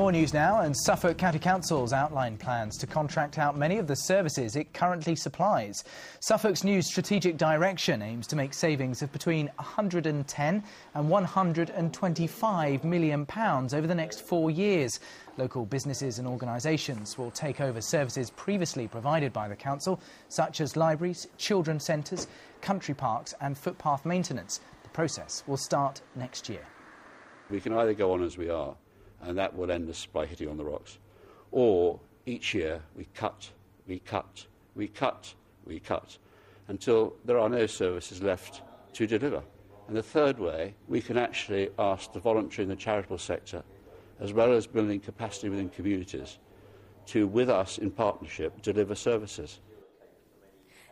More news now, and Suffolk County Council's outlined plans to contract out many of the services it currently supplies. Suffolk's new strategic direction aims to make savings of between £110 and £125 million over the next 4 years. Local businesses and organisations will take over services previously provided by the council, such as libraries, children's centres, country parks and footpath maintenance. The process will start next year. We can either go on as we are, and that will end us by hitting on the rocks, or each year we cut, until there are no services left to deliver. And the third way, we can actually ask the voluntary and the charitable sector, as well as building capacity within communities, to, with us in partnership, deliver services.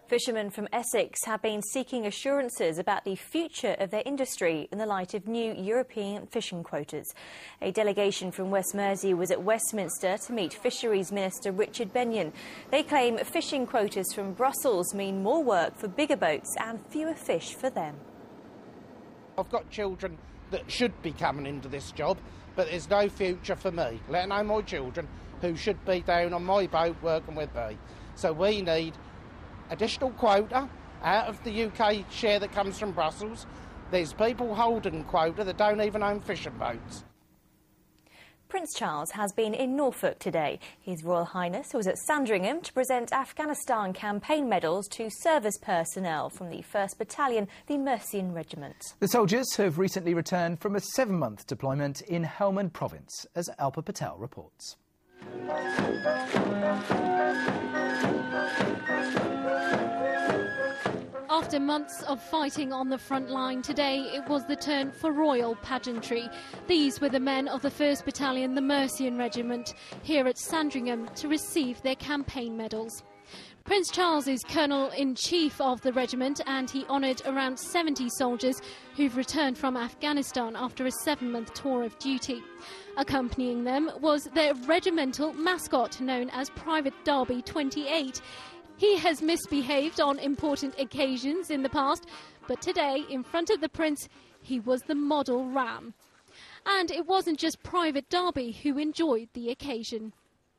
Fishermen from Essex have been seeking assurances about the future of their industry in the light of new European fishing quotas. A delegation from West Mersea was at Westminster to meet Fisheries Minister Richard Benyon. They claim fishing quotas from Brussels mean more work for bigger boats and fewer fish for them. I've got children that should be coming into this job, but there's no future for me, let alone my children who should be down on my boat working with me. So we need additional quota out of the UK share that comes from Brussels. There's people holding quota that don't even own fishing boats. Prince Charles has been in Norfolk today. His Royal Highness was at Sandringham to present Afghanistan campaign medals to service personnel from the 1st Battalion The Mercian Regiment. The soldiers have recently returned from a 7-month deployment in Helmand Province, as Alpa Patel reports. After months of fighting on the front line, today it was the turn for royal pageantry. These were the men of the 1st Battalion The Mercian Regiment, here at Sandringham to receive their campaign medals. Prince Charles is Colonel-in-Chief of the regiment, and he honoured around 70 soldiers who've returned from Afghanistan after a 7-month tour of duty. Accompanying them was their regimental mascot, known as Private Derby 28. He has misbehaved on important occasions in the past, but today, in front of the Prince, he was the model ram. And it wasn't just Private Derby who enjoyed the occasion.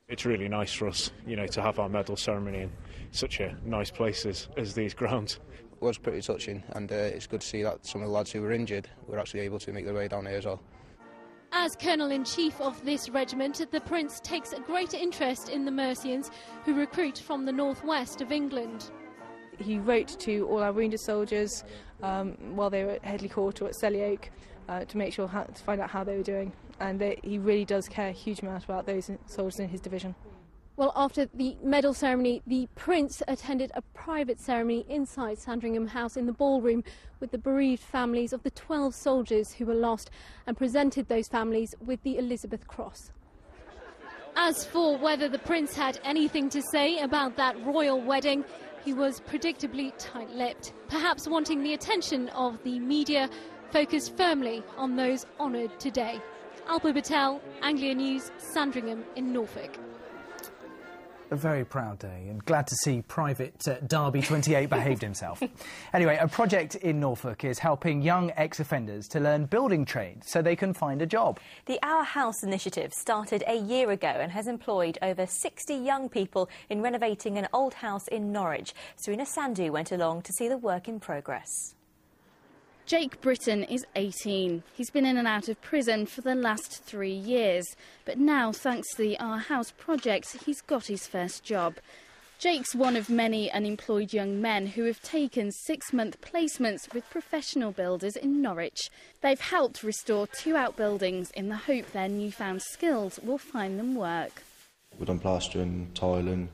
It's really nice for us, to have our medal ceremony in such a nice place as these grounds. It was pretty touching, and it's good to see that some of the lads who were injured were actually able to make their way down here as well. As Colonel-in-Chief of this regiment, the Prince takes a great interest in the Mercians, who recruit from the northwest of England. He wrote to all our wounded soldiers while they were at Headley Court or at Selly Oak to make sure to find out how they were doing, and he really does care a huge amount about those soldiers in his division. Well, after the medal ceremony, the Prince attended a private ceremony inside Sandringham House in the ballroom with the bereaved families of the 12 soldiers who were lost, and presented those families with the Elizabeth Cross. As for whether the Prince had anything to say about that royal wedding, he was predictably tight-lipped, perhaps wanting the attention of the media, focused firmly on those honoured today. Alpa Patel, Anglia News, Sandringham in Norfolk. A very proud day, and glad to see Private Derby 28 behaved himself. Anyway, a project in Norfolk is helping young ex-offenders to learn building trades so they can find a job. The Our House initiative started a year ago and has employed over 60 young people in renovating an old house in Norwich. Serena Sandhu went along to see the work in progress. Jake Britton is 18. He's been in and out of prison for the last 3 years. But now, thanks to the Our House project, he's got his first job. Jake's one of many unemployed young men who have taken 6-month placements with professional builders in Norwich. They've helped restore 2 outbuildings in the hope their newfound skills will find them work. We've done plastering, tiling.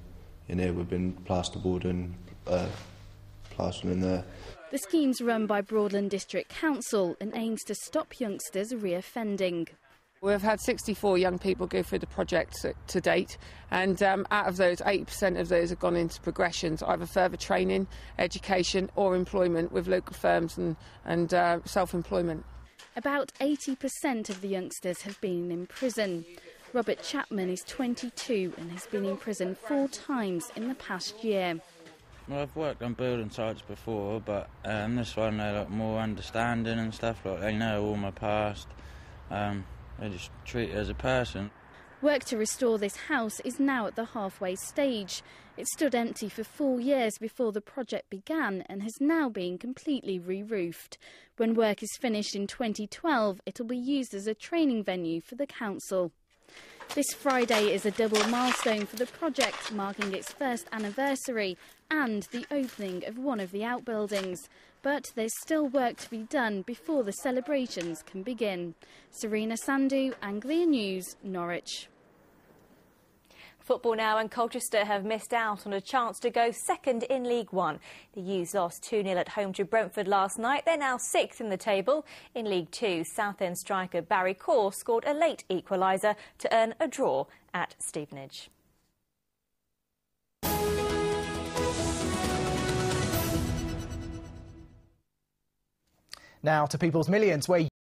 In here we've been plasterboarding, plastering there. The scheme's run by Broadland District Council and aims to stop youngsters reoffending. We've had 64 young people go through the project to date, and out of those, 80% of those have gone into progressions, either further training, education or employment with local firms and self-employment. About 80% of the youngsters have been in prison. Robert Chapman is 22 and has been in prison 4 times in the past year. Well, I've worked on building sites before, but this one they're like more understanding and stuff, like they know all my past. They just treat it as a person. Work to restore this house is now at the halfway stage. It stood empty for 4 years before the project began and has now been completely re-roofed. When work is finished in 2012, it'll be used as a training venue for the council. This Friday is a double milestone for the project, marking its first anniversary and the opening of one of the outbuildings. But there's still work to be done before the celebrations can begin. Serena Sandhu, Anglia News, Norwich. Football now, and Colchester have missed out on a chance to go second in League One. The U's lost 2-0 at home to Brentford last night. They're now 6th in the table. In League Two, Southend striker Barry Corr scored a late equaliser to earn a draw at Stevenage. Now to People's Millions, where